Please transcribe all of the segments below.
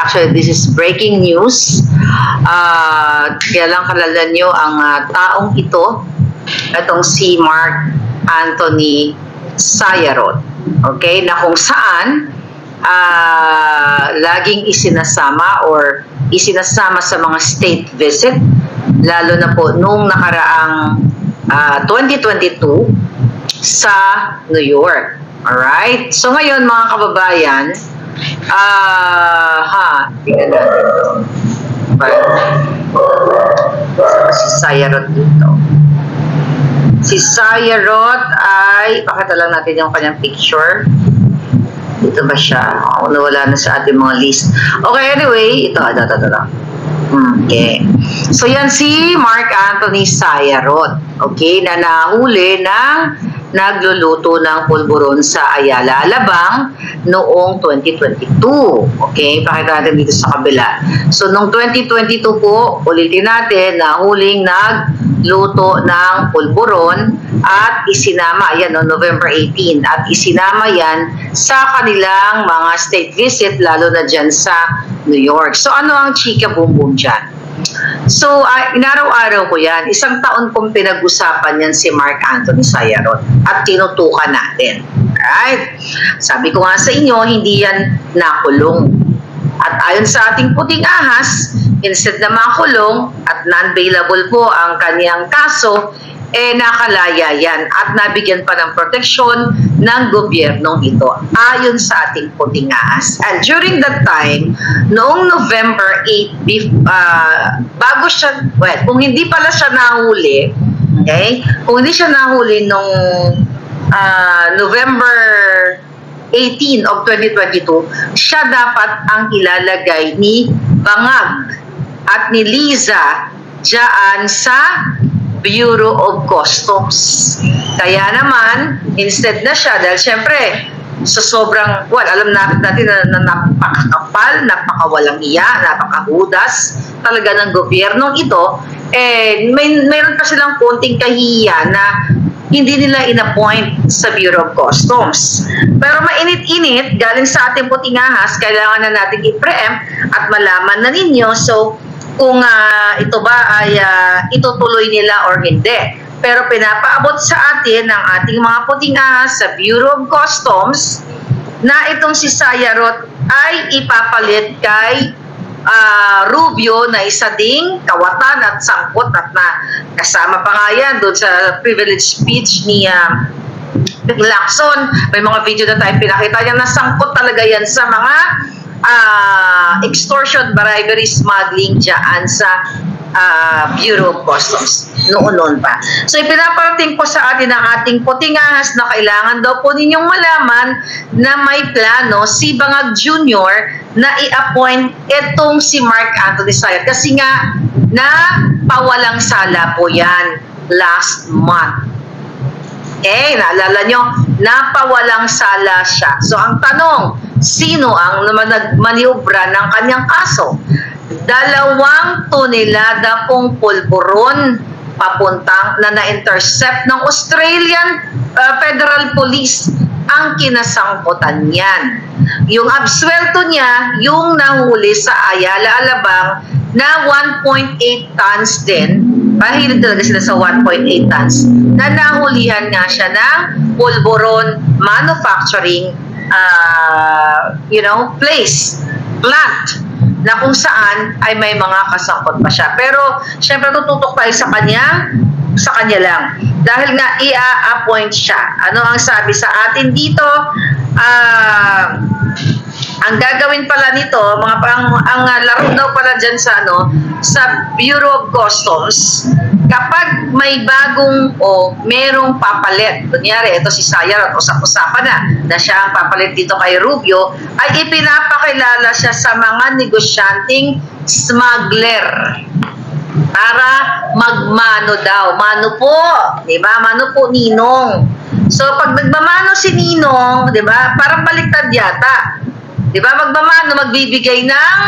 Actually, this is breaking news. Kaya lang kalala nyo ang taong ito, itong si Mark Anthony Sayarot. Okay, na kung saan laging isinasama sa mga state visit, lalo na po nung nakaraang 2022 sa New York. Alright? So ngayon mga kababayan, tingnan natin si Sayarot dito. Si Sayarot ay, pakita lang natin yung kanyang picture. Dito ba siya? Nawala na sa ating mga list. Okay, anyway, ito. Okay. So yan si Mark Anthony Sayarot. Okay, na nahuli ng nagluluto ng pulburon sa Ayala, Alabang noong 2022. Okay, pakita natin dito sa kabila. So, noong 2022 po, ulitin natin, nahuling nagluto ng pulburon at isinama, yan, no, November 18, at isinama yan sa kanilang mga state visit, lalo na dyan sa New York. So, ano ang chika boom boom dyan? So, inaraw-araw ko yan. Isang taon kong pinag-usapan yan si Mark Anthony Sayarot at tinutukan natin. Alright? Sabi ko nga sa inyo, hindi yan nakulong. At ayon sa ating puting ahas, instead na makulong at non-bailable po ang kanyang kaso, nakalaya yan at nabigyan pa ng proteksyon ng gobyernong ito ayon sa ating puting ahas. And during that time, noong November 8, bago siya, kung hindi pala siya nahuli, okay? Kung hindi siya nahuli noong November 18 of 2022, siya dapat ang ilalagay ni Bangag at ni Liza dyan sa Bureau of Customs. Kaya naman, instead na siya, dahil syempre, sa sobrang, alam natin na napakakapal, napakawalang iya, napakahudas talaga ng gobyernong ito, mayroon pa silang konting kahihiyan na hindi nila in-appoint sa Bureau of Customs. Pero mainit-init, galing sa ating puting ahas, kailangan na natin i-preempt at malaman na ninyo, so kung ito ba ay itutuloy nila or hindi. Pero pinapaabot sa atin ng ating mga puting ahas sa Bureau of Customs na itong si Sayarot ay ipapalit kay Rubio na isa ding kawatan at sangkot at na kasama pa nga yan doon sa privilege speech ni Lacson. May mga video na tayo pinakita niya na sangkot talaga yan sa mga extortion, bribery, smuggling dyan sa Bureau of Customs noon pa. So ipinaparating po sa atin ang ating puting ahas na kailangan daw po ninyong malaman na may plano si Bangag Jr. na i-appoint itong si Mark Anthony Sayarot kasi nga na pawalang sala po yan last month. Okay, naalala nyo, napawalang sala siya. So ang tanong, sino ang nagmaniobra ng kanyang kaso? 2 tonelada pong pulburon papuntang na na-intercept ng Australian Federal Police ang kinasangkutan niyan. Yung absuelto niya, yung nahuli sa Ayala, Alabang na 1.8 tons din, mahilig talaga sila sa 1.8 tons, na nahulihan nga siya ng pulburon manufacturing plant na kung saan ay may mga kasangkot pa siya. Pero syempre tututok tayo sa kanya lang. Dahil nga i-appoint siya. Ano ang sabi sa atin dito? Ang gagawin pala nito, ang laro daw pala dyan sa Bureau of Customs, kapag may bagong merong papalit, kunyari ito si Sayarot, usap-usapan na siya ang papalit dito kay Rubio, ay ipinapakilala siya sa mga negosyanteng smuggler para magmano daw. Mano po, di ba? Mano po, Ninong. So pag nagmamano si Ninong, di ba? Parang baliktad yata. Di ba? Magmamano, magbibigay ng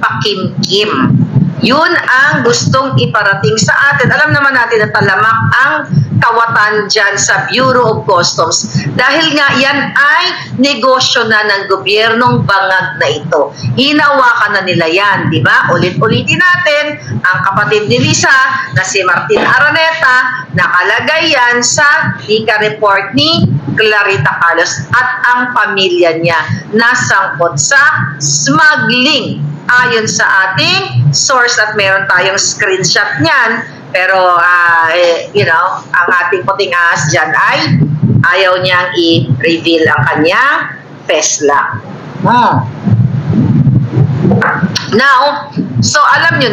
pakimkim. Yun ang gustong iparating sa atin. Alam naman natin na talamak ang kawatan dyan sa Bureau of Customs dahil nga yan ay negosyo na ng gobyernong bangag na ito. Hinawakan na nila yan, di ba? Ulit-ulitin natin ang kapatid ni Lisa na si Martin Araneta, nakalagay yan sa Nika report ni Clarita Carlos at ang pamilya niya nasangkot sa smuggling ayon sa ating source at meron tayong screenshot niyan. Pero, ang ating puting ahas dyan ay ayaw niyang i-reveal ang kanyang FESLA. Now, so alam nyo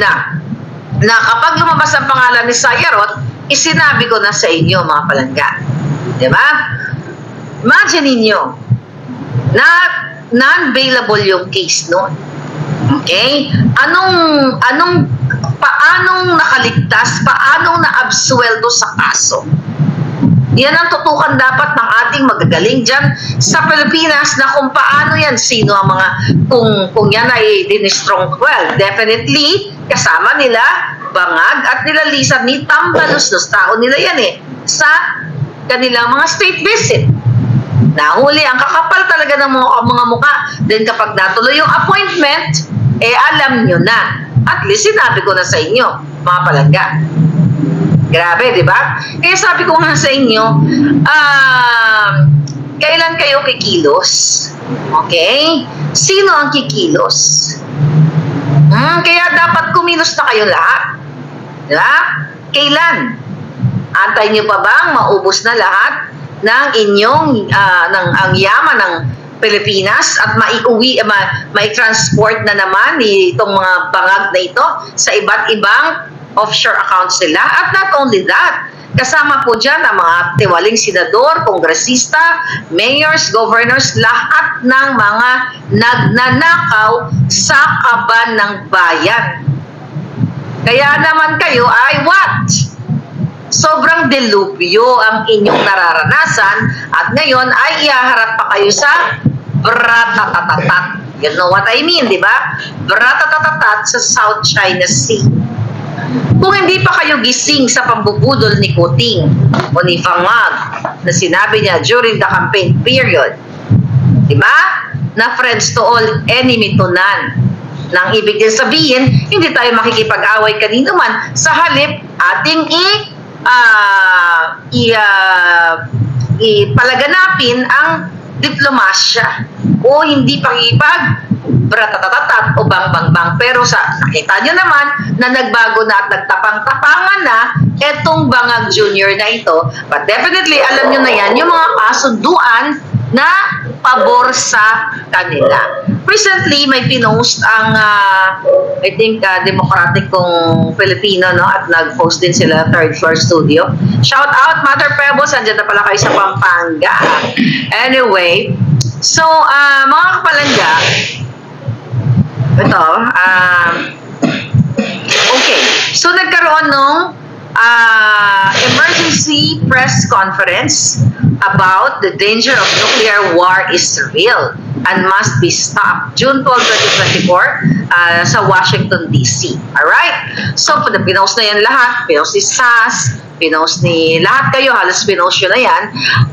na kapag lumabas ang pangalan ni Sayarot, isinabi ko na sa inyo mga palangga. Diba? Imagine ninyo na non-bailable yung case noon. Okay? Paanong nakaligtas, paanong naabsueldo sa kaso? Yan ang tutukan dapat ng ating magagaling dyan sa Pilipinas na kung paano yan, sino ang mga, kung yan ay dinistrong, well, definitely, kasama nila, Bangag at nila Lisa ni Tambaluslos, tao nila yan sa kanilang mga state visit. Nahuli, ang kakapal talaga ng mga mukha. Then kapag natuloy yung appointment, alam nyo na. At least sinabi ko na sa inyo, mga palangga. Grabe, di ba? Kaya sabi ko nga sa inyo, kailan kayo kikilos? Okay? Sino ang kikilos? Kaya dapat kumilos na kayo lahat. Di ba? Kailan? Antay nyo pa bang maubos na lahat ng inyong, ang yaman ng Pilipinas at mai-transport na naman itong mga bangag na ito sa iba't ibang offshore accounts nila. At not only that, kasama po dyan ang mga tiwaling senador, kongresista, mayors, governors, lahat ng mga nagnanakaw sa kaban ng bayan. Kaya naman kayo ay what? Sobrang delubyo ang inyong nararanasan at ngayon ay ihaharap pa kayo sa bratatatatat. You know what I mean, di ba? Bratatatatat sa South China Sea. Kung hindi pa kayo gising sa pambubudol ni Kuting o ni Fangag na sinabi niya during the campaign period, di ba? Na friends to all, enemy to none. Nang ibig din sabihin, hindi tayo makikipag-away kanino man, sa halip ating palaganapin ang diplomasya o hindi pakipag bratatatatat o bang-bang-bang. Pero nakita nyo naman na nagbago na at nagtapang-tapangan na etong Bangag Jr. na ito. But definitely, alam nyo na yan, yung mga kasunduan na pabor sa kanila. Recently, may pinost ang, I think, Democratic kong Filipino, no? At nag-post din sila, Third Floor Studio. Shout out, Mother Pebbles, andyan na pala kayo sa Pampanga. Anyway, so, mga kapalangga, ito, okay. So, nagkaroon ng emergency press conference about the danger of nuclear war is real and must be stopped. June 12, 2024 sa Washington, D.C. Alright? So, pinost na yan lahat. Pinost ni SAS, pinost ni lahat kayo, halos pinost yun na yan.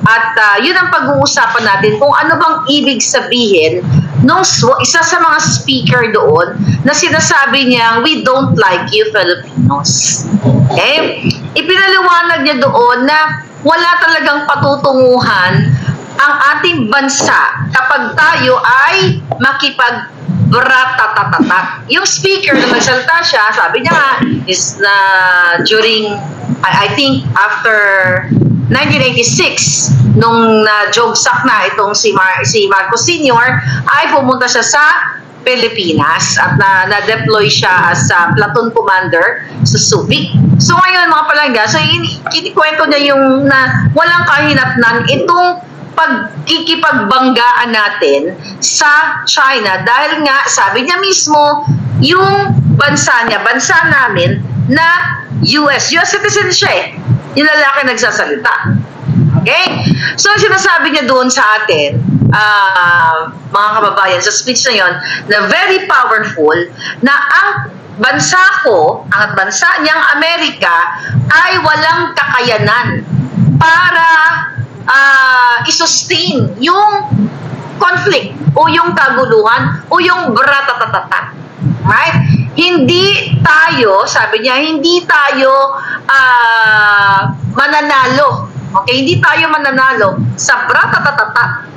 At yun ang pag-uusapan natin kung ano bang ibig sabihin nung isa sa mga speaker doon na sinasabi niya, we don't like you Filipinos. Okay? Ipinaliwanag niya doon na wala talagang patutunguhan ang ating bansa kapag tayo ay makipag-bratatatatat. Yung speaker na nagsalita siya, sabi niya nga, is na during, I think, after 1986, nung na-jogsak na itong si Marcos Sr., ay pumunta siya sa Pilipinas at na-deploy siya as platoon commander sa Subic. So ngayon mga palangga, so kinikwento niya yung na walang kahinatnan itong pagkikipagbanggaan natin sa China dahil nga sabi niya mismo yung bansa namin na US citizen siya yung lalaki nagsasalita. Okay? So sinasabi niya doon sa atin, mga kababayan, sa speech na yon, na very powerful na ang bansa ko, ang bansa niyang Amerika ay walang kakayanan para isustain yung conflict o yung kaguluhan o yung bratatatata. Right? Hindi tayo, sabi niya, hindi tayo mananalo. Okay? Hindi tayo mananalo sa bratatatata.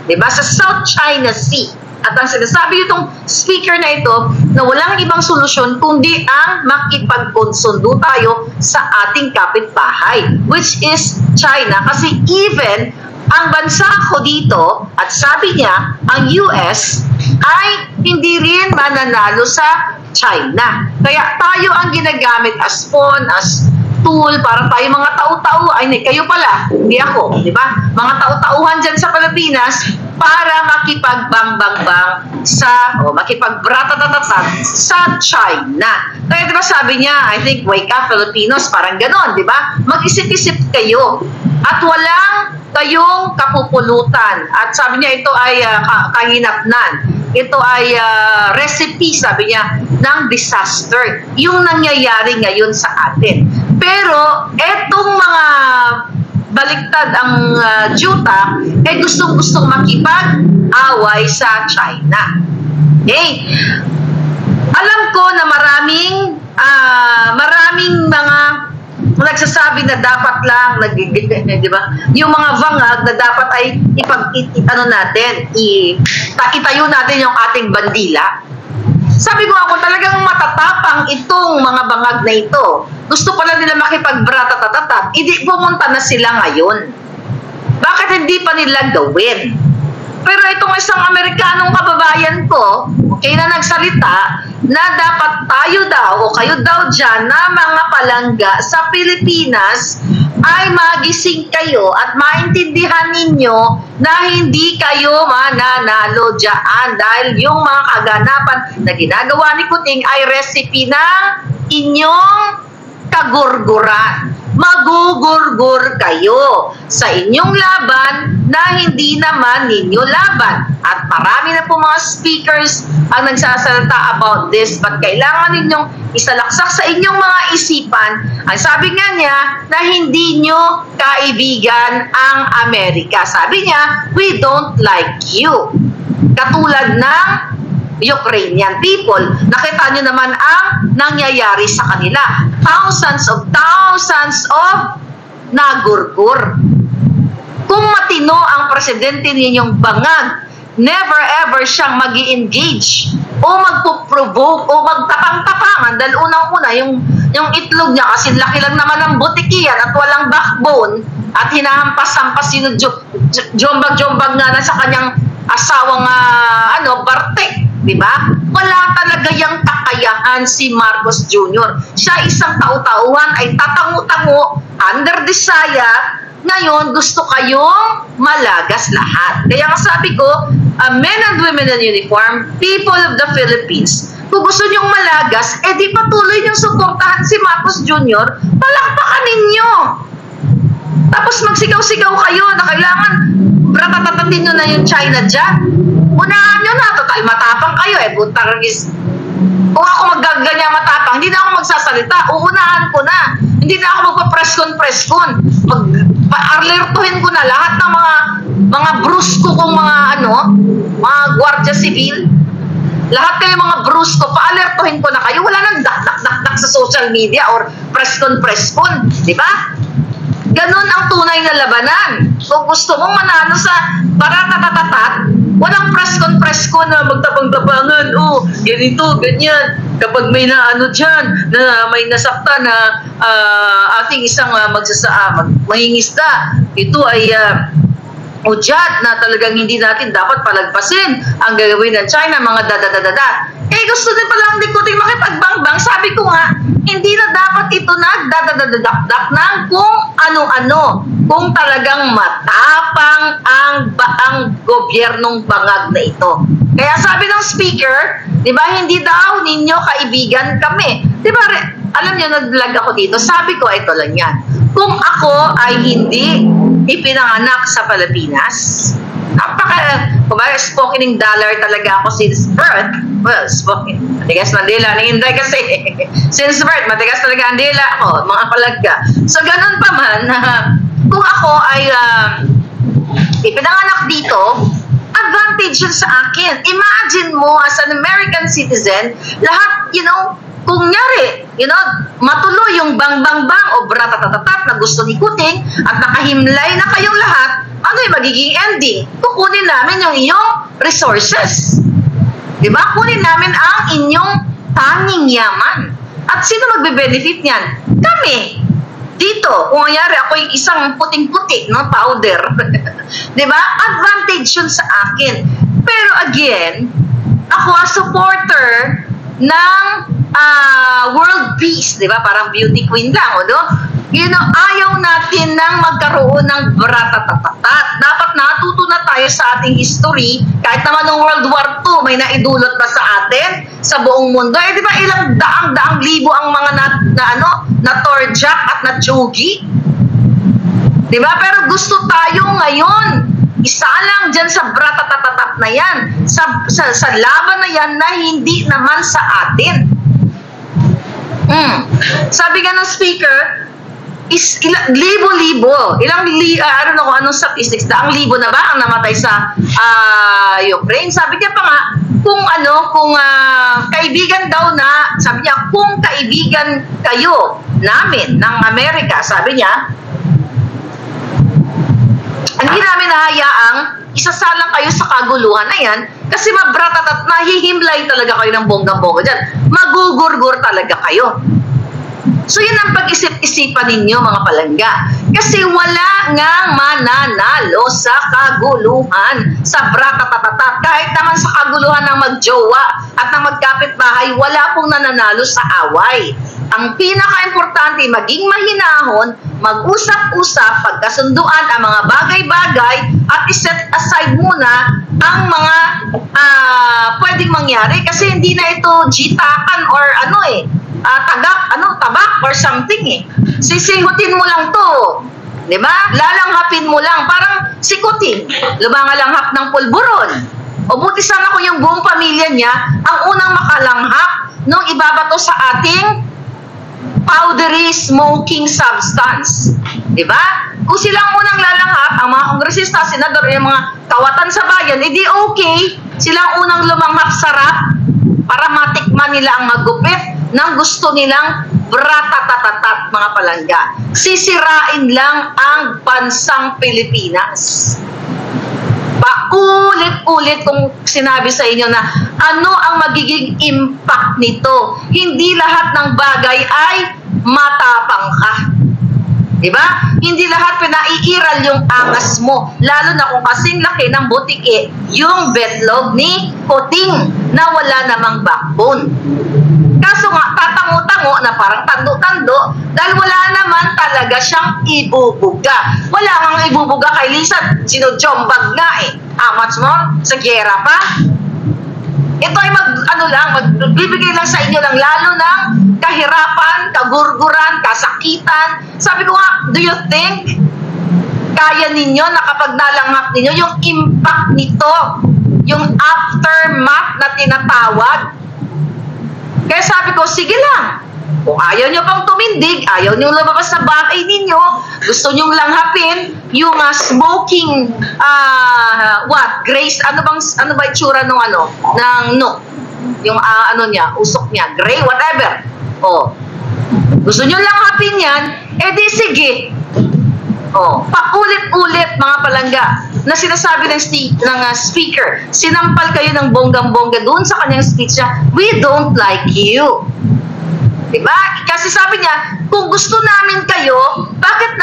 Diba? Sa South China Sea. At ang sinasabi itong speaker na ito na walang ibang solusyon kundi ang makipagkonsundo tayo sa ating kapitbahay, which is China. Kasi even ang bansa ko dito, at sabi niya, ang US ay hindi rin mananalo sa China. Kaya tayo ang ginagamit as pawn, as tool, para tayo mga tao-tao, ay kayo pala, hindi ako, di ba? Mga tao-tauhan dyan sa Pilipinas para makipagbangbang sa, o makipagbratatatatan sa China. Kaya di ba sabi niya, I think, wake up Filipinos, parang ganon, di ba? Mag-isip-isip kayo at walang kayong kapupulutan. At sabi niya, ito ay kahinatnan. Ito ay recipe, sabi niya, ng disaster. Yung nangyayari ngayon sa atin. Pero, etong mga baliktad ang juta, eh gustong-gustong makipag-away sa China. Okay? Alam ko na maraming mga nagsasabi na dapat lang, di ba? Yung mga bangag na dapat ay itayo natin yung ating bandila. Sabi ko ako, talagang matatapang itong mga bangag na ito. Gusto pala nila makipagbratatatata. Hindi pumunta na sila ngayon. Bakit hindi pa nila gawin? Pero itong isang Amerikanong kababayan ko, okay na nagsalita, na dapat tayo daw o kayo daw dyan na mga palangga sa Pilipinas ay magising kayo at maintindihan ninyo na hindi kayo mananalo dyan dahil yung mga kaganapan na ginagawa ni Kuting ay recipe ng inyong kagurguran. Magugurgur kayo sa inyong laban na hindi naman ninyo laban. At marami na po mga speakers ang nagsasalita about this, but kailangan ninyong isalaksak sa inyong mga isipan. Ang sabi nga niya na hindi nyo kaibigan ang Amerika. Sabi niya, we don't like you. Katulad ng Ukrainian people. Nakita nyo naman ang nangyayari sa kanila. Thousands of nagurgur. Kung matino ang presidente ninyong bangag, never ever siyang mag-i-engage o magpo-provoke o magtapang-tapangan dahil unang-una yung itlog niya kasi laki lang naman ng butikiyan at walang backbone at hinahampas-hampas yung jombag-jombag nga na sa kanyang asawang Bartek. Diba? Wala talaga yung kakayahan si Marcos Jr. Siya isang tao-tauhan ay tatango-tango under desire. Ngayon, gusto kayong malagas lahat. Kaya nga sabi ko, men and women in uniform, people of the Philippines, kung gusto nyong malagas, di patuloy nyong suportahan si Marcos Jr., palakpakan ninyo. Tapos magsigaw-sigaw kayo na kailangan bratatatatin nyo na yung China dyan. Unahan nyo na, total matapang kayo butaragis. Kung ako magaganyan matapang, hindi na ako magsasalita, uunahan ko na. Hindi na ako magpa-press-con. Alertuhin ko na lahat ng mga brusko kong mga gwardiya sibil. Lahat kayo mga brusko, pa-alertuhin ko na kayo. Wala nang dak-dak-dak sa social media or press-con. Di ba? Ganon ang tunay na labanan. Kung gusto mong manalo sa baratatatat, walang press-con na magtabang-tabangan. Ganito, ganyan. Kapag may dyan, na may nasakta na ating isang mangingisda, ito ay udyat na talagang hindi natin dapat palagpasin ang gagawin ng China, mga dadadadada. Gusto din pala ang Kuting makipagbangbang. Sabi ko nga, hindi na dapat ito nagdadadadakdak ng kung ano-ano. Kung talagang matapang ang gobyernong bangag na ito. Kaya sabi ng speaker, di ba, hindi daw ninyo kaibigan kami. Di ba, alam niyo, nag-vlog ako dito. Sabi ko, ito lang yan. Kung ako ay hindi ipinanganak sa Pilipinas, kumbaga, spoken dollar talaga ako since birth. Well, spoken. Matigas na dila. Nanginday kasi. Since birth, matigas talaga ang dila ko, mga palagka. So, ganun pa man, kung ako ay ipinanganak dito, advantage yun sa akin. Imagine mo, as an American citizen, lahat, kung nyari, matuloy yung bang-bang-bang o bratatatat na gusto ni Kuting at nakahimlay na kayong lahat, ano yung magiging ending? Kukunin namin yung iyong resources. Diba? Kunin namin ang inyong tanging yaman. At sino magbe-benefit niyan? Kami. Dito, kung nangyari ako yung isang puting-puti, powder. Diba? Advantage yun sa akin. Pero again, ako ang supporter ng world peace, di ba? Parang beauty queen lang, no? Ayaw natin nang magkaroon ng bratatatat. Dapat natuto na tayo sa ating history, kahit naman ng World War II, may naidulot na sa atin, sa buong mundo. Di ba ilang daang libo ang mga na torjak at na tsugi? Di ba? Pero gusto tayo ngayon, isa lang dyan sa bratatatat na yan, sa laban na yan na hindi naman sa atin. Sabi nga ng speaker, is libo-libo. Anong statistics, daang libo na ba ang namatay sa Ukraine? Sabi niya pa nga, kung kaibigan daw na, sabi niya, kung kaibigan kayo namin ng Amerika, sabi niya, hindi namin nahayaang isasalang kayo sa kaguluhan na yan kasi mabratatat, nahihimlay talaga kayo ng bongga-bongga dyan. Magugurgur talaga kayo. So yun ang pag-isip-isipan ninyo, mga palangga. Kasi wala ngang mananalo sa kaguluhan, sa bratatatat. Kahit naman sa kaguluhan ng magjowa at ng magkapitbahay, wala pong nananalo sa away. Ang pinaka-importante, maging mahinahon, mag-usap-usap, pagkasunduan ang mga bagay-bagay at iset aside muna ang mga pwedeng mangyari kasi hindi na ito jitakan or tabak or something eh. Sisihutin mo lang to. Diba? Lalanghapin mo lang. Parang sikutin. Lumangalanghap ng pulburon. O buti sana kung yung buong pamilya niya ang unang makalanghap nung ibabato sa ating powdery smoking substance. Diba? Kung silang unang lalanghap, ang mga kongresista, senador, yung mga kawatan sa bayan, edi okay, silang unang lumanghap sarap para matikman nila ang magupit ng gusto nilang bratatatat, mga palangga. Sisirain lang ang bansang Pilipinas. Paulit-ulit kung sinabi sa inyo na ano ang magiging impact nito. Hindi lahat ng bagay ay matapang ka. Diba? Hindi lahat pinaiiral yung angas mo. Lalo na kung kasing laki ng butike yung betlog ni Kuting na wala namang backbone. Kaso nga, tatango-tango na parang tando-tando dahil wala naman talaga siyang ibubuga. Wala kang ibubuga kay Lisa. Sinujombag nga eh. How much more? Sa gera pa? Ito ay magbibigay lang sa inyo lang lalo ng kahirapan, kagurguran, kasakitan. Sabi ko nga, do you think kaya ninyo na kapag nalanghap ninyo yung impact nito, yung aftermath na tinatawag? Kaya sabi ko, sige lang. Kung ayaw nyo pang tumindig, ayaw nyo lumabas sa bahay ninyo, gusto nyo langhapin yung smoking, Grace, ano ba itsura ng yung usok niya, gray, whatever. Gusto nyo langhapin yan, edi sige. Paulit-ulit, mga palangga, na sinasabi ng speaker, sinampal kayo ng bonggang-bongga doon sa kanyang speech niya, we don't like you. Diba? Kasi sabi niya, kung gusto namin kayo, bakit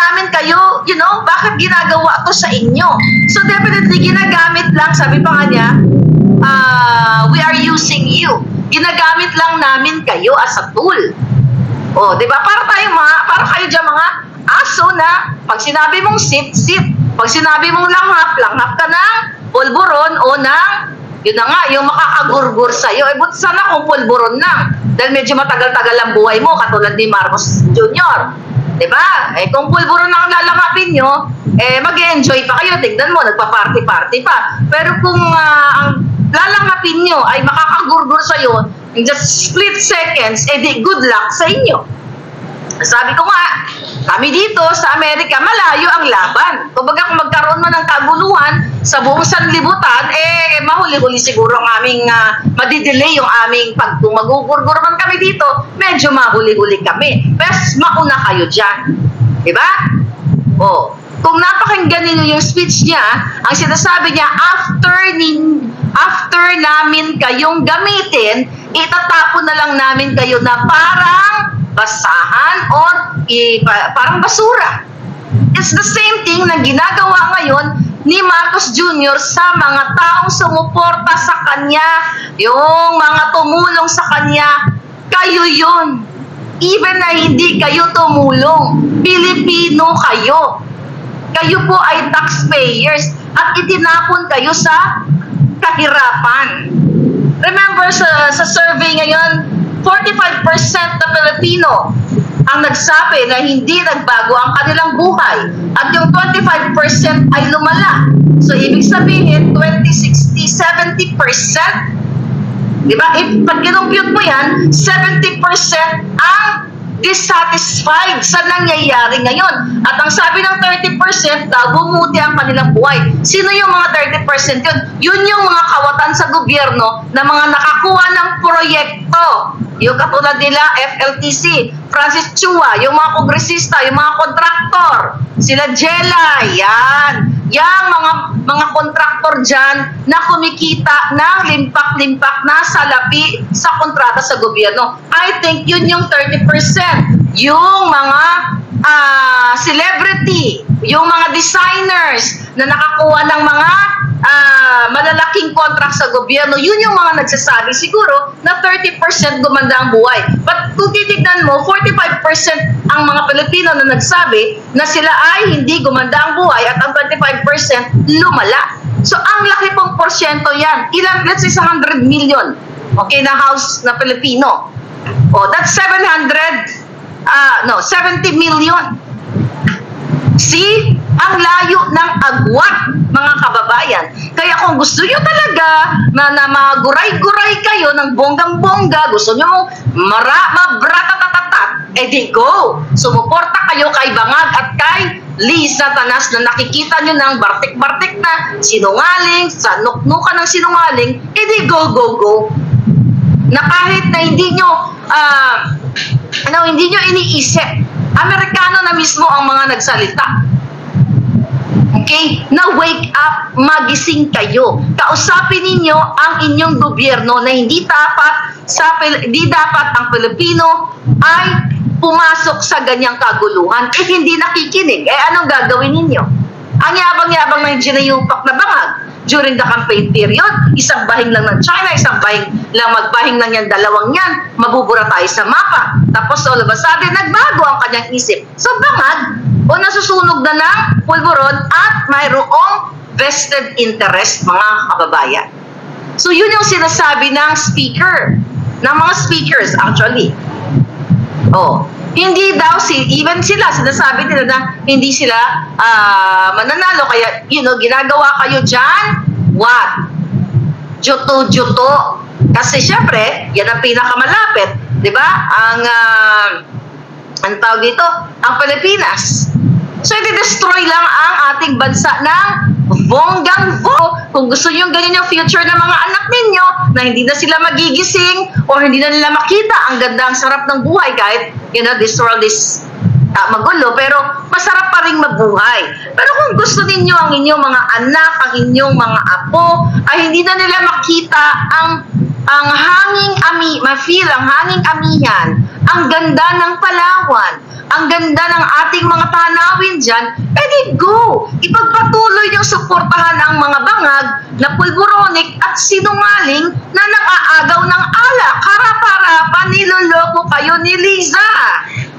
ginagawa to sa inyo? So definitely, ginagamit lang, sabi pa nga niya, we are using you. Ginagamit lang namin kayo as a tool. Diba? Para kayo dyan mga aso na, pag sinabi mong sit, sit. Pag sinabi mong langhap ka ng pulburon o ng yun na nga, yung makakagurgur sa'yo. Buti sana kung pulburon lang. Dahil medyo matagal-tagal ang buhay mo, katulad ni Marcos Jr. Diba? Kung pulburo na ang lalakapin nyo, mag-enjoy pa kayo. Tignan mo, nagpa-party-party pa. Pero kung ang lalakapin nyo ay makakagurgur sa'yo in just split seconds, di good luck sa inyo. Sabi ko nga, kami dito sa Amerika, malayo ang laban. Kumbaga kung magkaroon man ng kaguluhan sa buong sanlibutan, mahuli-huli siguro ang aming, madidelay yung aming kung magugurgur man kami dito, medyo mahuli-huli kami. Bes, mauna kayo dyan. Diba? Kung napakinggan ninyo yung speech niya, ang sinasabi niya, after namin kayong gamitin, itatapon na lang namin kayo na parang basahan or parang basura. It's the same thing na ginagawa ngayon ni Marcos Jr. sa mga taong sumuporta sa kanya, yung mga tumulong sa kanya. Kayo yun. Even na hindi kayo tumulong, Pilipino kayo. Kayo po ay taxpayers at itinapon kayo sa kahirapan. Remember sa survey ngayon, 45% na Pilipino ang nagsabi na hindi nagbago ang kanilang buhay at yung 25% ay lumala. So, ibig sabihin, 20, 60, 70%, diba? Pag kinumpute mo yan, 70% ang dissatisfied sa nangyayari ngayon. At ang sabi ng 30% daw, bumuti ang kanilang buhay. Sino yung mga 30% yun? Yun yung mga kawatan sa gobyerno na mga nakakuha ng proyekto. Yung katulad nila, FLTC, Francis Chua, yung mga kongresista, yung mga kontraktor, sila Jelay, yan. Yang mga kontraktor dyan na kumikita ng limpak-limpak na salapi sa kontrata sa gobyerno. I think yun yung 30%. Yung mga celebrity, yung mga designers na nakakuha ng mga malalaking contract sa gobyerno, yun yung mga nagsasabi siguro na 30% gumanda ang buhay. But kung titignan mo, 45% ang mga Pilipino na nagsabi na sila ay hindi gumanda ang buhay at ang 25% lumala. So ang laki pong porsyento yan. Ilan? Let's say 100 million. Okay, na house na Pilipino. That's 70 million. See? Ang layo ng agwat, mga kababayan. Kaya kung gusto nyo talaga na maguray-guray kayo ng bonggang-bongga, gusto nyo mabrata-tatatat, di go. Sumuporta kayo kay Bangag at kay Liz Satanas na nakikita nyo ng bartik-bartik na sinungaling, sa nuknukan ng sinungaling, di go, go, go. Na kahit na hindi nyo iniisip, Amerikano na mismo ang mga nagsalita. Okay? Na wake up, magising kayo. Kausapin ninyo ang inyong gobyerno na hindi dapat ang Pilipino ay pumasok sa ganyang kaguluhan. Hindi nakikinig. Anong gagawin ninyo? Ang yabang-yabang ng ginayupak na Bangag during the campaign period, isang bahing lang ng China, isang bahing lang magbahing lang yan, dalawang yan, mabubura tayo sa mapa. Tapos all of a sudden, nagbago ang kanyang isip. So Bangag, nasusunog na ng pulburon at mayroong vested interest, mga kababayan. So yun yung sinasabi ng speaker, ng mga speakers actually. Hindi daw, even sila, sinasabi nila na hindi sila mananalo. Kaya, ginagawa kayo dyan, what? Juto-juto. Kasi syempre, yan ang pinakamalapit. Diba? Ang tawag dito, ang Pilipinas. So, i-destroy lang ang ating bansa ng bonggang-bong. Kung gusto nyo ganyan yung future ng mga anak ninyo, na hindi na sila magigising o hindi na nila makita ang ganda, ang sarap ng buhay kahit, this world is magulo, pero masarap pa rin mabuhay. Pero kung gusto ninyo ang inyong mga anak, ang inyong mga apo, ay hindi na nila makita ang hanging ma-feel ang hanging amihan, ang ganda ng Palawan, ang ganda ng ating mga tanawin dyan, go! Ipagpatuloy yung suportahan ang mga Bangag na pulburonik at sinungaling na nang-aagaw ng alak. Harap-harapan, niloloko kayo ni Liza.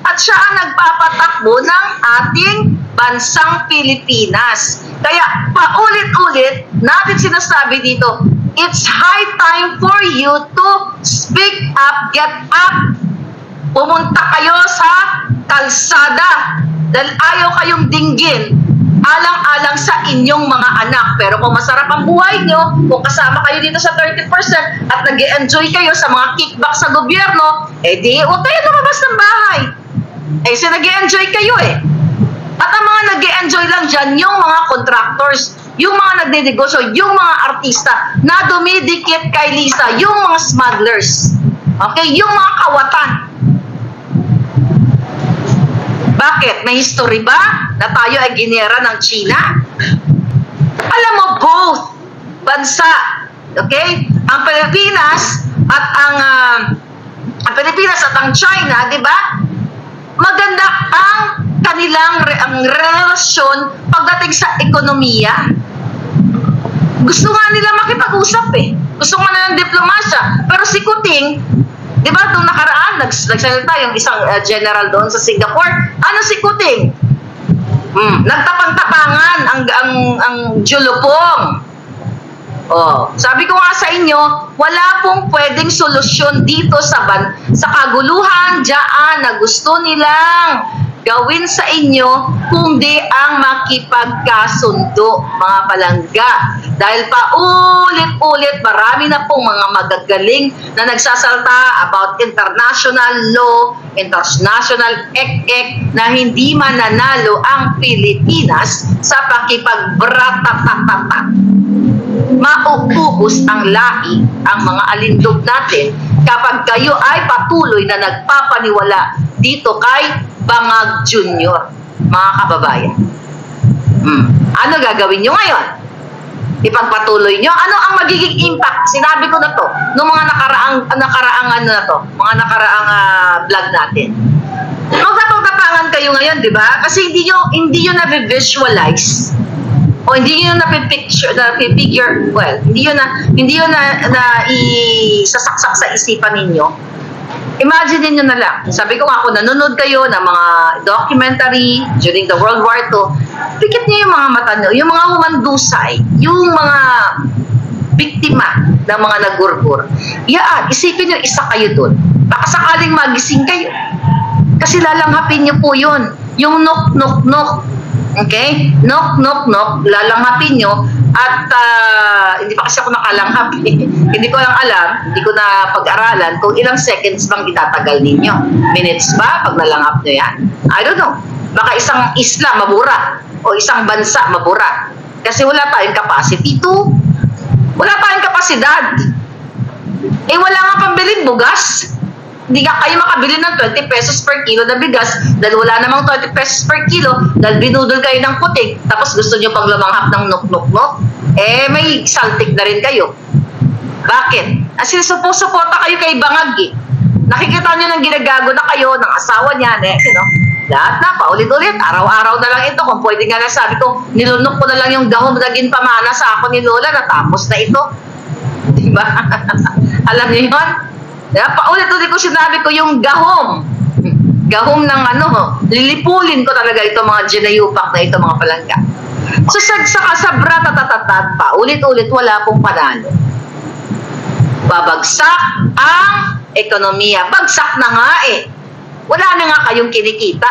At siya ang nagpapatakbo ng ating bansang Pilipinas. Kaya paulit-ulit natin sinasabi dito, it's high time for you to speak up, get up, pumunta kayo sa kalsada dahil ayaw kayong dinggin alang-alang sa inyong mga anak. Pero kung masarap ang buhay nyo, kung kasama kayo dito sa 30% at nag-enjoy kayo sa mga kickback sa gobyerno, di huwag kayo lumabas ng bahay. So nag-enjoy kayo At ang mga nag-enjoy lang dyan, yung mga contractors, yung mga nagdedegosyo, yung mga artista na dumidikit kay Lisa, yung mga smugglers, okay, yung mga kawatan. Bakit? May history ba na tayo ay ginera ng China? Alam mo, both bansa, okay, ang Pilipinas at ang China, di ba? Maganda ang kanilang relasyon pagdating sa ekonomiya. Gusto nga nila makipag-usap Gusto nga nila ng diplomasya. Pero si Kuting, di ba, nung nakaraan, nagsalita yung isang general doon sa Singapore. Ano si Kuting? Nagtapang-tapangan ang Julupong. Sabi ko nga sa inyo, wala pong pwedeng solusyon dito sa kaguluhan dyan na gusto nilang gawin sa inyo kundi ang makipagkasundo, mga palangga. Dahil paulit-ulit, marami na pong mga magagaling na nagsasalta about international law, international ek-ek na hindi mananalo ang Pilipinas sa pakipagbratatatatat. Mauubos ang lahi ang mga alindog natin kapag kayo ay patuloy na nagpapaniwala dito kay Bangag Jr., mga kababayan. Ano gagawin nyo ngayon? Ipagpatuloy nyo? Ano ang magiging impact? Sinabi ko na to noong mga nakaraang vlog natin. Magkatong-tapangan kayo ngayon, di ba? Kasi hindi nyo na-visualize o hindi nyo na-figure, well, hindi nyo na isasaksak sa isipan ninyo. Imagine nyo na lang. Sabi ko nga, kung nanonood kayo ng mga documentary during the World War II, pikit nyo yung mga mata nyo, yung mga humandusay, yung mga biktima ng mga nagurbur. Isipin nyo, isa kayo dun. Baka sakaling magising kayo. Kasi lalanghapin nyo po yun. Yung knock, knock, knock. Okay? Knock, knock, knock. Lalanghapin nyo. At hindi pa kasi ako nakalanghap. Hindi ko lang alam, hindi ko na pag-aralan kung ilang seconds bang itatagal ninyo. Minutes ba pag nalanghap nyo yan? I don't know. Baka isang isla mabura o isang bansa mabura. Kasi wala tayong capacity to. Wala tayong kapasidad. Wala nga pambilin bugas. Hindi ka kayo makabili ng 20 pesos per kilo na bigas dahil wala namang 20 pesos per kilo dahil binudol kayo ng putik tapos gusto nyo pang lumanghap ng nok-nok-nok. May saltik na rin kayo. Bakit? Kasi suporta kayo kay Bangag Nakikita nyo ng ginagago na kayo ng asawa niya, lahat na, paulit-ulit, araw-araw na lang ito. Kung pwede nga na sabi ko, nilunok ko na lang yung gahom naging pamana sa ako ni Lola, natapos na ito. Diba? Alam niyo yun? Paulit-ulit ko sinabi ko yung gahom ng lilipulin ko talaga ito mga ginayupak na ito mga palangga. So sa bratatatatat pa, ulit-ulit wala pong panalo. Babagsak ang ekonomiya. Bagsak na nga Wala na nga kayong kinikita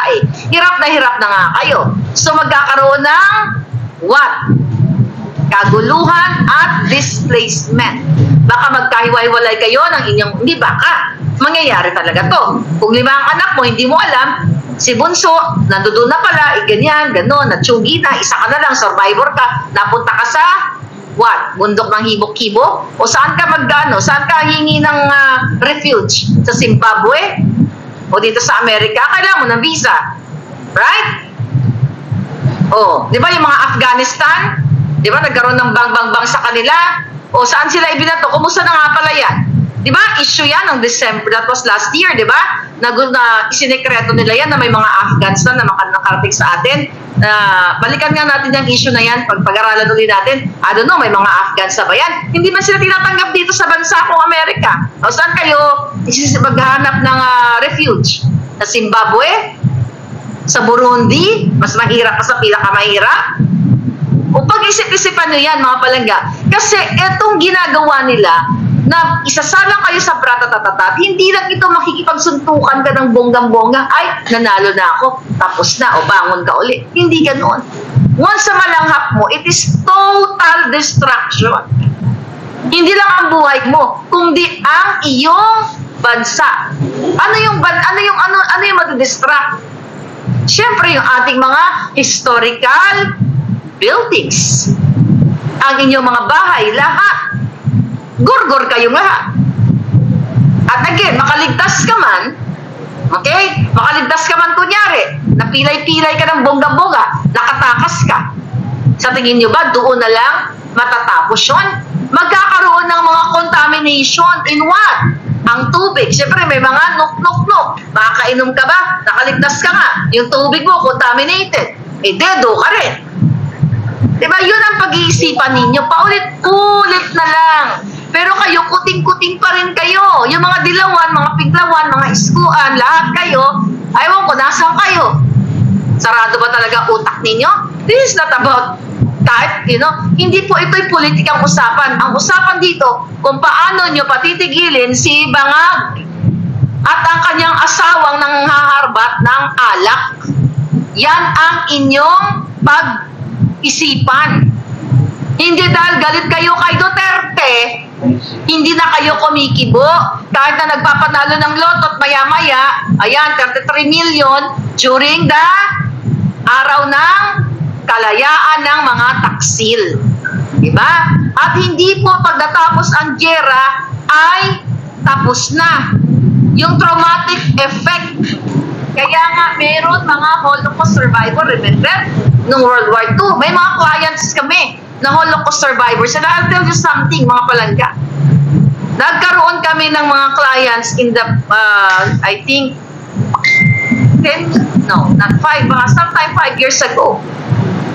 Hirap na nga kayo. So magkakaroon ng what? Kaguluhan at displacement. Baka magkahiwa-hiwalay kayo ng inyong, hindi baka, mangyayari talaga to. Kung 5 ang anak mo, hindi mo alam, si Bunso, nandoon na pala, ganyan, gano'n, natsugi na, isa ka na lang, survivor ka, napunta ka sa, what? Bundok ng hibok-hibok? O saan ka saan ka hingi ng refuge? Sa Zimbabwe? O dito sa Amerika? Kailangan mo ng visa. Right? Di ba yung mga Afghanistan? Di ba nagkaroon ng bang-bang-bang sa kanila? O saan sila ibinato? Kumusta na nga pala yan? Di ba? Issue yan ng December. That was last year, di ba? Isinekreto nila yan na may mga Afghans na nakarating sa atin. Balikan nga natin yung issue na yan. Pag-aralan ulit natin, I don't know, may mga Afghans na ba yan? Hindi man sila tinatanggap dito sa bansa kong Amerika. O saan kayo maghanap ng refuge? Sa Zimbabwe? Sa Burundi? Mas mahirap pa sa pinakamahirap? O pag-isip-isipan nyo yan, mga palangga. Kasi itong ginagawa nila, na isasalang kayo sa bratatatat, hindi lang ito makikipagsuntukan ka ng bonggang-bongga, ay, nanalo na ako, tapos na, o bangon ka uli. Hindi ganoon. Once sa malanghap mo, it is total destruction. Hindi lang ang buhay mo, kundi ang iyong bansa. Ano yung madidistract? Siyempre, yung ating mga historical buildings. Ang inyong mga bahay, lahat. Gurgur kayong lahat. At again, makaligtas ka man, okay? Makaligtas ka man kunyari, napilay-pilay ka ng bongga-bongga, nakatakas ka. Sa tingin nyo ba, doon na lang matatapos yun? Magkakaroon ng mga contamination in what? Ang tubig. Siyempre, may mga nuk-nuk-nuk. Makakainom ka ba? Nakaligtas ka nga. Yung tubig mo, contaminated. Dedo ka rin. Diba, yun ang pag-iisipan ninyo. Paulit-ulit na lang. Pero kayo, kuting-kuting pa rin kayo. Yung mga dilawan, mga piglawan, mga iskuan, lahat kayo, ayaw ko, nasaan kayo? Sarado ba talaga utak ninyo? This is not about kahit, hindi po ito'y politikang usapan. Ang usapan dito, kung paano nyo patitigilin si Bangag at ang kanyang asawang nanghaharbat ng alak. Yan ang inyong pag-isipan. Hindi dahil galit kayo kay Duterte, hindi na kayo kumikibo. Kahit na nagpapanalo ng loto at maya-maya, ayan, 33 million during the araw ng kalayaan ng mga taksil. Diba? At hindi po pagdatapos ang giyera ay tapos na. Yung traumatic effect. Kaya nga meron mga Holocaust survivor, remember? Nung World War II, may mga clients kami na Holocaust survivors. And I'll tell you something, mga palangga. Nagkaroon kami ng mga clients in the, I think, 10, no, not 5, sometime 5 years ago.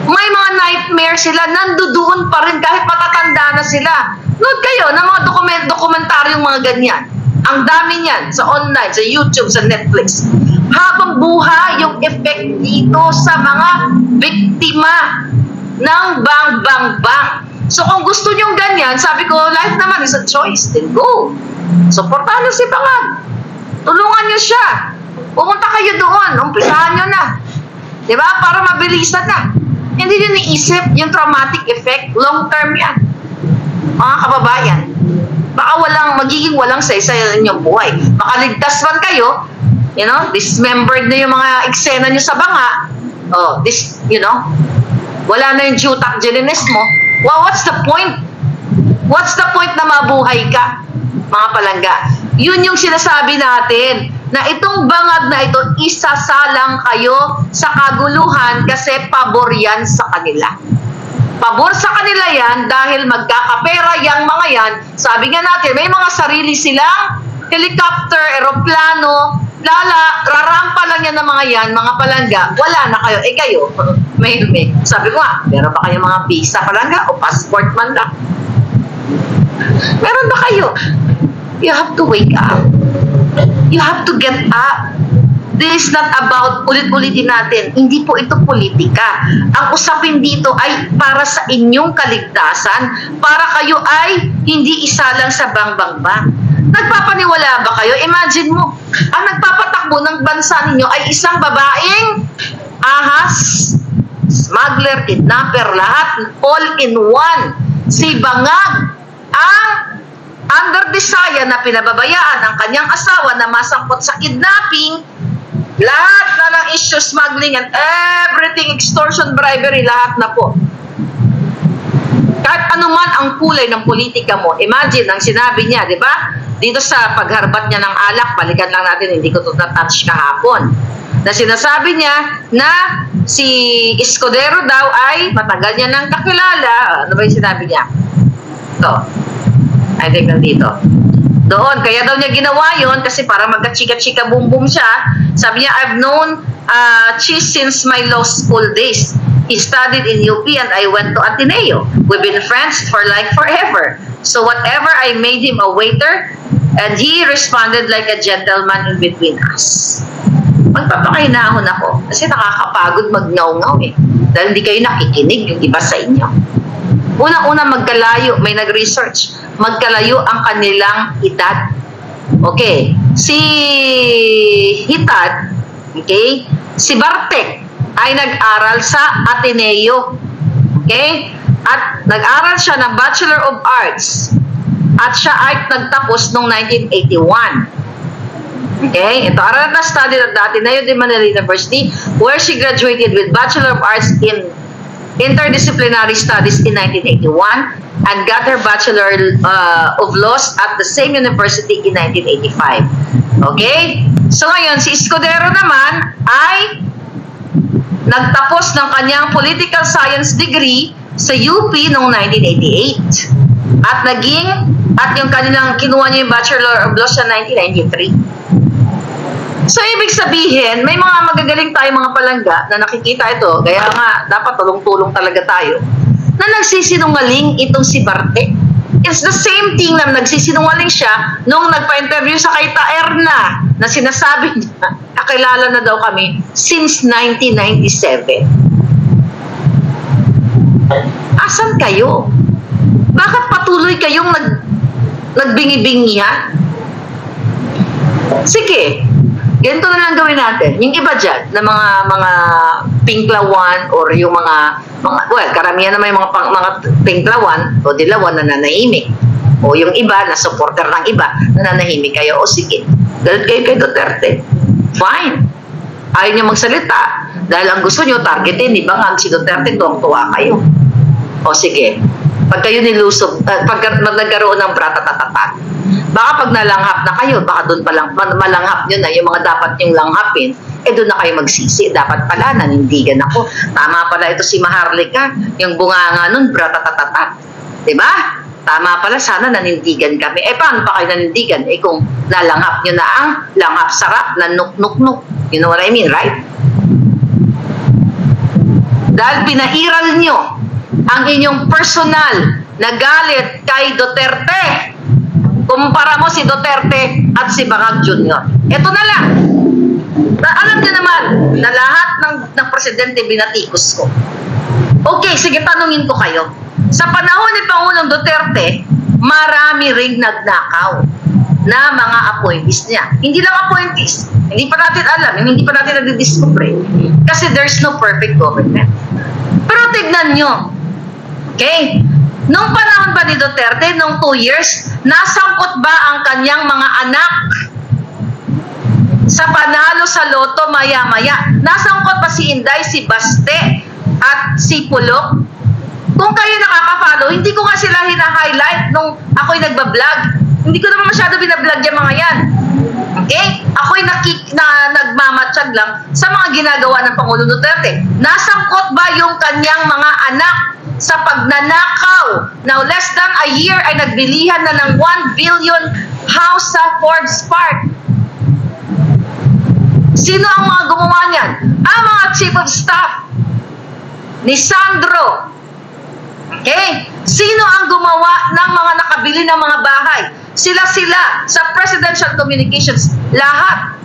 May mga nightmare sila, nandoon pa rin kahit matatanda na sila. Nood kayo ng mga dokumentaryong mga ganyan. Ang dami niyan sa online, sa YouTube, sa Netflix. Habang buhay yung effect dito sa mga biktima ng bang. So kung gusto nyong ganyan, sabi ko, life naman is a choice. Then go. Supportahan nyo si Bangag. Tulungan nyo siya. Pumunta kayo doon. Umpisahan nyo na. Diba? Para mabilisan na. Hindi nyo naisip yung traumatic effect. Long term yan. Mga kababayan. Baka magiging walang saysay inyong buhay. Makaligtas man kayo, dismembered na yung mga eksena nyo sa banga. Wala na yung jutak jelinis mo. Well, what's the point? What's the point na mabuhay ka, mga palangga? Yun yung sinasabi natin, na itong bangag na ito, isasalang kayo sa kaguluhan kasi pabor yan sa kanila. Pabor sa kanila yan dahil magkakapera yung mga yan. Sabi nga natin, may mga sarili silang helicopter, eroplano, rarampa lang yan ng mga yan, mga palangga, wala na kayo. Kayo, may. Sabi ko nga, meron ba kayo mga visa palangga o passport man lang? Meron ba kayo? You have to wake up. You have to get up. This is not about ulit-ulitin natin. Hindi po ito politika. Ang usapin dito ay para sa inyong kaligtasan, para kayo ay hindi isa lang sa bang-bang-bang. Nagpapaniwala ba kayo? Imagine mo, ang nagpapatakbo ng bansa ninyo ay isang babaeng ahas, smuggler, kidnapper, lahat, all in one. Si Bangag, ang under desire na pinababayaan ang kanyang asawa na masangkot sa kidnapping, lahat na ng issue, smuggling and everything, extortion, bribery, lahat na po. Kahit anuman ang kulay ng politika mo, imagine ang sinabi niya, di ba? Dito sa pagharbat niya ng alak, balikan lang natin, hindi ko ito na-touch kahapon. Na sinasabi niya na si Escudero daw ay matagal niya nang kakilala. Ano ba yung sinabi niya? Ito. I think nandito. Doon. Kaya daw niya ginawa yun kasi para magka-chika-chika boom-boom siya. Sabi niya, I've known Cheese since my law school days. He studied in UP and I went to Ateneo. We've been friends for like forever. So whatever, I made him a waiter and he responded like a gentleman in between us. Magpapakainahon ako kasi nakakapagod mag-ngaw-ngaw eh. Dahil hindi kayo nakikinig yung iba sa inyo. Unang-una magkalayo, may nag-research. magkalayo ang kanilang edad. Okay, si Hitad, okay, si Bartek ay nag-aral sa Ateneo. Okay? At nag-aral siya ng Bachelor of Arts. At siya ay nagtapos noong 1981. Okay? Ito, aral na study at Ateneo de Manila University, where she graduated with Bachelor of Arts in Interdisciplinary Studies in 1981 and got her Bachelor of Laws at the same university in 1985. Okay? So ngayon, si Escudero naman ay nagtapos ng kanyang political science degree sa UP noong 1988. At yung kanilang kinuha niya yung Bachelor of Laws sa 1993. So, ibig sabihin, may mga magagaling tayo mga palangga na nakikita ito, kaya nga, dapat tulong-tulong talaga tayo, na nagsisinungaling itong si Bartek. It's the same thing na nagsisinungaling siya nung nagpa-interview sa kay Taerna na sinasabi niya, kakilala na daw kami since 1997. Asan kayo? Bakit patuloy kayong nagbingi-bingihan? Sige, ganito na lang gawin natin. Yung iba dyan, na mga pinklawan or yung mga well, karamihan naman yung mga pinklawan o dilawan na nanahimik. O yung iba na supporter ng iba na nanahimik kayo. O sige, galit kayo kay Duterte. Fine. Ayaw nyo magsalita dahil ang gusto nyo targetin, di ba nga si Duterte, tuwang-tuwa kayo. O sige, pag kayo nilusob, pag nagkaroon ng bratatatata, baka pag nalanghap na kayo, baka doon palang malanghap nyo na yung mga dapat nyong langhapin, doon na kayo magsisi. Dapat pala, nanindigan ako. Tama pala ito si Maharlika, yung bunganga nun, bratatatata. Diba? Tama pala, sana nanindigan kami. Paano pa kayo nanindigan? Kung nalanghap nyo na ang langhap sarap na nuk-nuk-nuk. You know what I mean, right? Dahil pinairal nyo ang inyong personal na galit kay Duterte. Kumpara mo si Duterte at si Bangag Jr. Ito na lang. Alam niyo naman na lahat ng presidente binatikos ko. Okay, sige, tanungin ko kayo. Sa panahon ni Pangulong Duterte, marami ring nagnakaw na mga appointees niya. Hindi lang appointees. Hindi pa natin alam, hindi pa natin nadidiscover. Kasi there's no perfect government. Pero tignan nyo. Okay? Nung panahon ba ni Duterte, nung 2 years, nasangkot ba ang kanyang mga anak sa panalo sa loto maya-maya? Nasangkot pa si Inday, si Baste, at si Pulok? Kung kayo nakaka-follow, hindi ko nga sila hina-highlight nung ako'y nagbablog. Hindi ko naman masyado binablog yung mga yan. Okay? Ako'y nagmamatsyag lang sa mga ginagawa ng Pangulong Duterte. Nasangkot ba yung kanyang mga anak sa pagnanakaw? Now, less than a year ay nagbilihan na ng 1 billion house sa Forbes Park. Sino ang mga gumawa niyan? Ang mga chief of staff ni Sandro. Okay? Sino ang gumawa ng mga nakabili ng mga bahay? Sila-sila sa Presidential Communications. Lahat.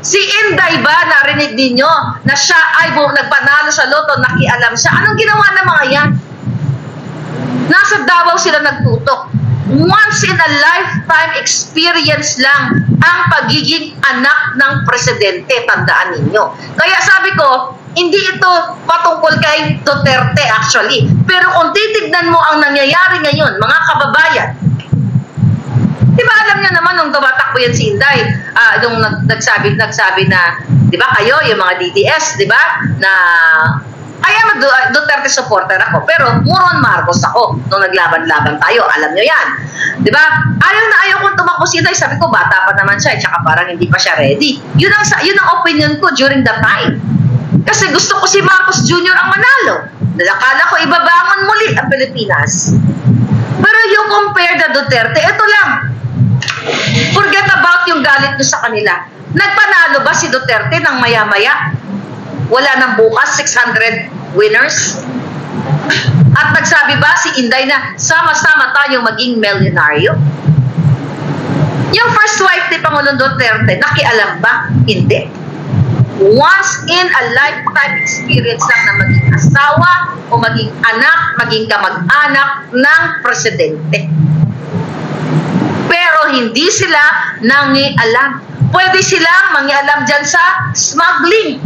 Si Inday ba, narinig ninyo na siya ay nagpanalo sa loto, nakialam siya? Anong ginawa ng mga yan? Nasa Davao sila nagtutok. Once in a lifetime experience lang ang pagiging anak ng presidente, tandaan ninyo. Kaya sabi ko, hindi ito patungkol kay Duterte actually. Pero kung titignan mo ang nangyayari ngayon, mga kababayan, di ba alam nyo naman nung tumatakbo yan si Inday, nung nagsabi na, di ba kayo, yung mga DDS, di ba, na kaya Duterte supporter ako, pero Muron Marcos ako nung naglaban-laban tayo, alam nyo yan. Di ba? Ayaw na ayaw kong tumakbo si Inday, sabi ko, bata pa naman siya, tsaka parang hindi pa siya ready. Yun ang opinion ko during that time. Kasi gusto ko si Marcos Jr. ang manalo. Akala ko ibabangon muli ang Pilipinas. Pero you compare the Duterte, ito lang. Forget about yung galit nyo sa kanila. Nagpanalo ba si Duterte ng maya-maya? Wala nang bukas, 600 winners? At nagsabi ba si Inday na sama-sama tayong maging milyonaryo? Yung first wife ni Pangulong Duterte, nakialam ba? Hindi. Once in a lifetime experience lang na maging asawa o maging anak, maging kamag-anak ng presidente. Pero hindi sila nangialam. Pwede silang mangialam dyan sa smuggling.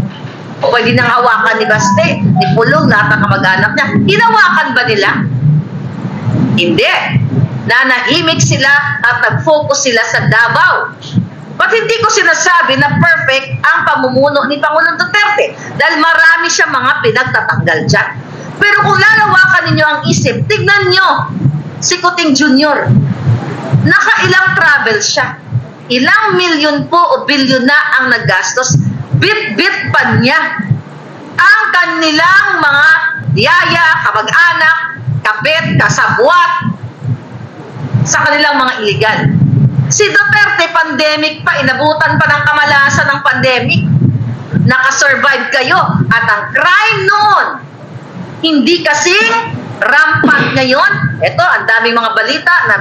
O pwede nang hawakan ni Baste, ni Pulong, lahat ng kamag-anak niya. Hinawakan ba nila? Hindi. Nanahimik sila at nag-focus sila sa Davao. But hindi ko sinasabi na perfect ang pamumuno ni Pangulong Duterte dahil marami siya mga pinagtatanggal dyan. Pero kung lalawakan ninyo ang isip, tignan nyo si Kuting Jr. Nakailang travel siya. Ilang milyon po o bilyon na ang naggastos. Bit-bit pa niya ang kanilang mga yaya, kamag-anak, kapit, kasabwat sa kanilang mga illegal. Si Duterte, pandemic pa, inabutan pa ng kamalasan ng pandemic. Nakasurvive kayo. At ang crime noon, hindi kasing rampant ngayon. Ito, ang daming mga balita na,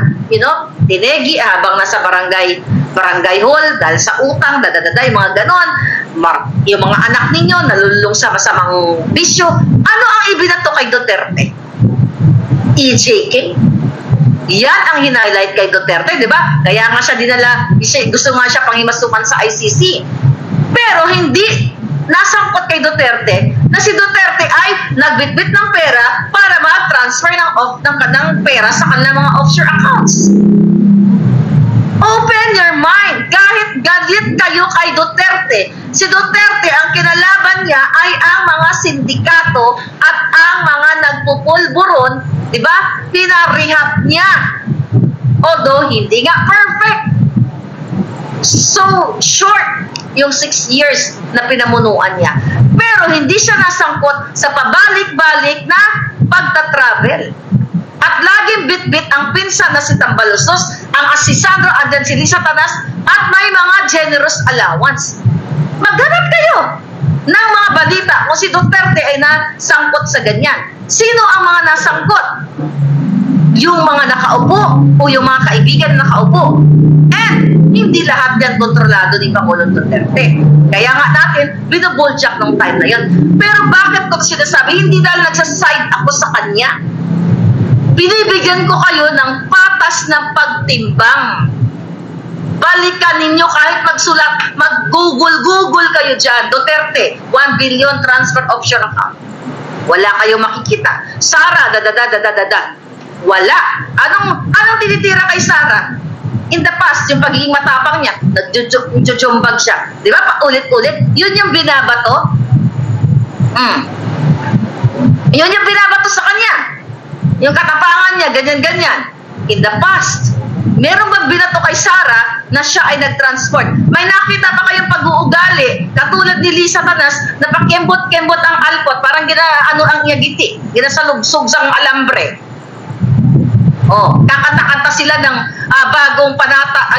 tinegi habang nasa barangay hall dahil sa utang, yung mga ganon. Yung mga anak ninyo nalulung sa masamang bisyo. Ano ang ibinato kay Duterte? EJK? Yan ang hinighlight kay Duterte, di ba? Kaya nga siya dinala, gusto nga siya pangimasukan sa ICC. Pero hindi nasangkot kay Duterte na si Duterte ay nagbitbit ng pera para mag-transfer ng pera sa kanilang mga offshore accounts. Open your mind. Kahit galit kayo kay Duterte, si Duterte ang kinalaban niya ay ang mga sindikato at ang mga nagpupulburon, di ba? Pinarehab niya. Although hindi nga perfect. So short yung 6 years na pinamunuan niya. Pero hindi siya nasangkot sa pabalik-balik na pagta-travel. At laging bit-bit ang pinsan na si Tambalustos, ang asisado andyan si Lisa Tanas, at may mga generous allowance. Maghanap kayo ng mga balita kung si Duterte ay nasangkot sa ganyan. Sino ang mga nasangkot? Yung mga nakaupo o yung mga kaibigan na nakaupo. And hindi lahat yan kontrolado ni Pangulong Duterte. Kaya nga natin, binubuljak ng time na yun. Pero bakit ko sinasabi? Hindi dahil nagsaside ako sa kanya. Binibigyan ko kayo ng patas na pagtimbang. Balikan ninyo kahit magsulat, mag-google kayo dyan. Duterte, 1 billion transfer offshore account. Wala kayo makikita. Sara, wala. Anong tinitira kay Sara? In the past, yung pagiging matapang niya, nagjujumbag siya. Di ba? Paulit-ulit. Yun yung binabato. Yun yung binabato sa kanya. Yung katapangan niya, ganyan-ganyan. In the past, meron bang binato kay Sara na siya ay nag-transport? May nakita pa kayong pag-uugali, katulad ni Lisa Tanas, na pakembot-kembot ang alpot, parang ang iyagiti, ginasalubsog sa alambre. Kakanta-kanta sila ng bagong panata,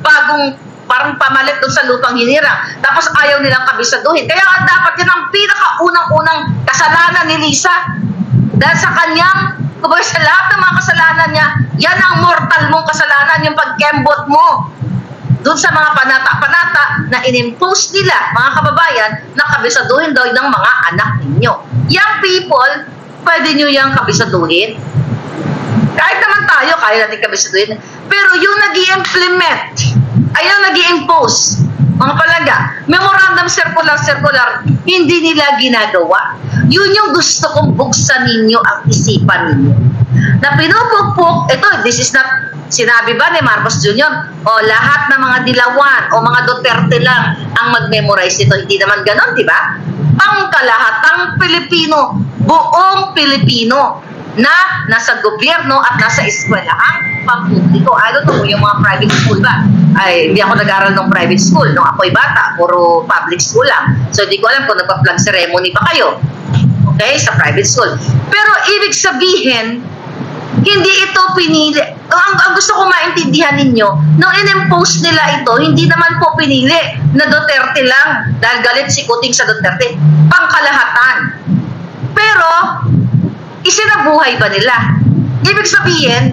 bagong parang pamalit doon sa lupang hinirang. Tapos ayaw nilang kabisaduhin. Kaya dapat yan ang pinakaunang-unang kasalanan ni Lisa. Dahil sa kanyang, kumbaga sa lahat ng mga kasalanan niya, yan ang mortal mong kasalanan, yung pagkembot mo. Doon sa mga panata-panata na inimpose nila, mga kababayan, na kabisaduhin daw ng mga anak ninyo. Young people, pwede nyo yung kabisaduhin. Kahit naman tayo, kaya natin kabisaduhin. Pero yung nag-i-implement, ay yung nag-i-impose, mga palaga, memorandum circular, hindi nila ginagawa. Yun yung gusto kong buksan ninyo ang isipan ninyo. Na pinupukpok, this is not, sinabi ba ni Marcos Jr., lahat ng mga dilawan o mga Duterte lang ang mag-memorize ito. Hindi naman ganon, di ba? Pangkalahatang Pilipino, buong Pilipino, na nasa gobyerno at nasa eskwelahang pampubliko. I don't know, yung mga private school ba? Ay, hindi ako nag-aral ng private school. Nung ako'y bata, puro public school lang. So, hindi ko alam kung nagpa-flag ceremony pa kayo. Okay? Sa private school. Pero, ibig sabihin, hindi ito pinili. Ang gusto ko maintindihan ninyo, nung in-impose nila ito, hindi naman po pinili na Duterte lang. Dahil galit si Kuting sa Duterte. Pangkalahatan. Pero, isinabuhay ba nila? Ibig sabihin,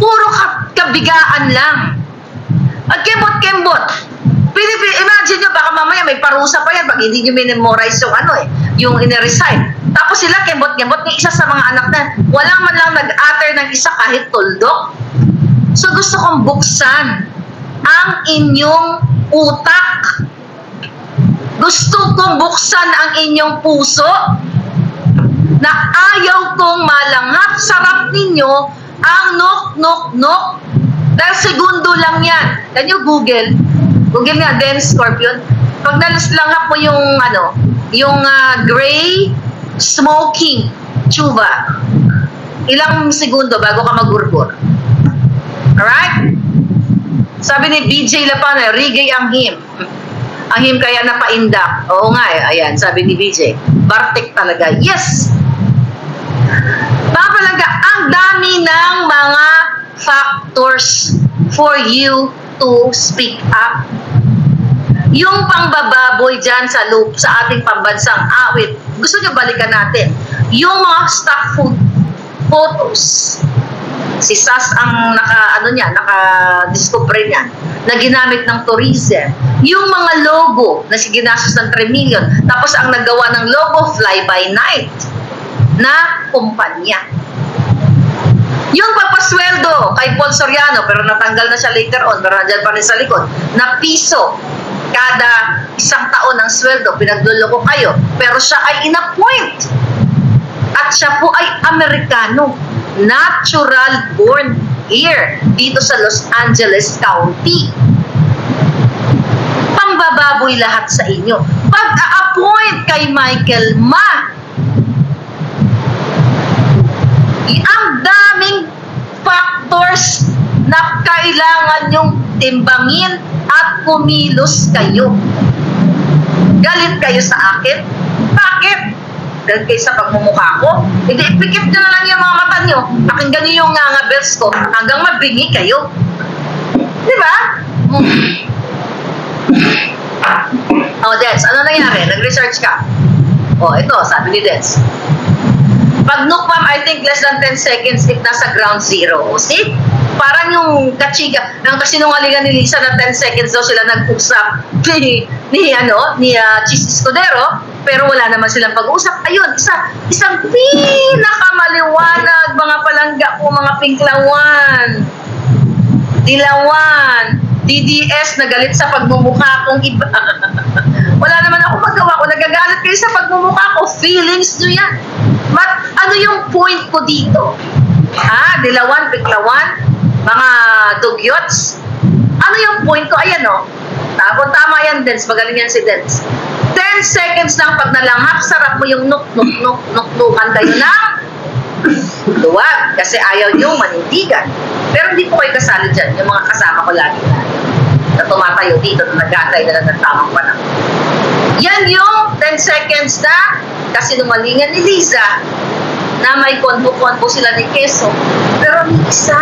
puro kabigaan lang. At kembot-kembot. Imagine nyo, baka mamaya may parusa pa yan pag hindi nyo minimorize yung in-recite. Tapos sila kembot-kembot, ni isa sa mga anak na walang man lang nag-utter ng isa kahit tuldok. So gusto kong buksan ang inyong utak. Gusto kong buksan ang inyong puso na ayaw kong malanghap sa harap ninyo ang knock, knock, knock. Dahil segundo lang yan. Can you Google? Google nga, then Scorpion. Pag nalanghap mo yung yung gray smoking chuba, ilang segundo bago ka magurbor. Alright? Sabi ni BJ Lapana, rigay ang him. Ang him kaya napaindak. Oo nga ayan, sabi ni BJ. Bartik talaga. Yes! Mga palangga, ang dami ng mga factors for you to speak up. Yung pangbababoy dyan sa loop, sa ating pambansang awit, gusto nyo balikan natin. Yung mga stock food photos. Si Sas ang naka-discover niya na ginamit ng tourism. Yung mga logo na ginastos ng 3 million. Tapos ang nagawa ng logo, Fly by Night na kumpanya. Yung pagpasweldo kay Paul Soriano, pero natanggal na siya later on, pero nandyan pa rin sa likod, na piso kada isang taon ng sweldo, pinagluloko kayo. Pero siya ay inappoint. At siya po ay Amerikano. Natural born here, dito sa Los Angeles County. Pangbababoy lahat sa inyo. Pag-a-appoint kay Michael Ma, ang daming factors na kailangan nyong timbangin at kumilos kayo. Galit kayo sa akin? Bakit? Galit kayo sa pagmumukha ko? Hindi, ipikit nyo na lang yung mga mata nyo. Pakinggan nyo yung ngangabels ko hanggang mabingi kayo. Di ba? Oh, Dets, ano nangyari? Nag-research ka. Oh, ito, sabi ni Dets. Pag nukpam, I think less than 10 seconds if nasa ground zero. O, see? Parang yung kachiga, ng kasinungalingan ni Lisa na 10 seconds daw sila nag-usap ni Chis Escudero, pero wala naman silang pag-usap. Ayun, isang pinakamaliwanag, mga palangga po, mga pinklawan, dilawan, DDS na galit sa pagmumukha kong iba. Wala naman ako magawa ko. Nagagalit kayo sa pagmumukha ko. Feelings nyo yan. Ano yung point ko dito? Dilawan, piklawan, mga dugyots. Ano yung point ko? Ayan o. Kung tama yan, Dens. Magaling yan si Dens. 10 seconds lang pag nalanghap, sarap mo yung nuk-nuk-nuk-nuk-nukan kayo ng luwag. Kasi ayaw nyo manindigan. Pero hindi po kayo kasali dyan. Yung mga kasama ko lagi na tumatayo dito na nag-atay na ng tamang panahon. Yan yung 10 seconds na kasinungalingan ni Liza na may konbo-konbo sila ni Keso. Pero may isa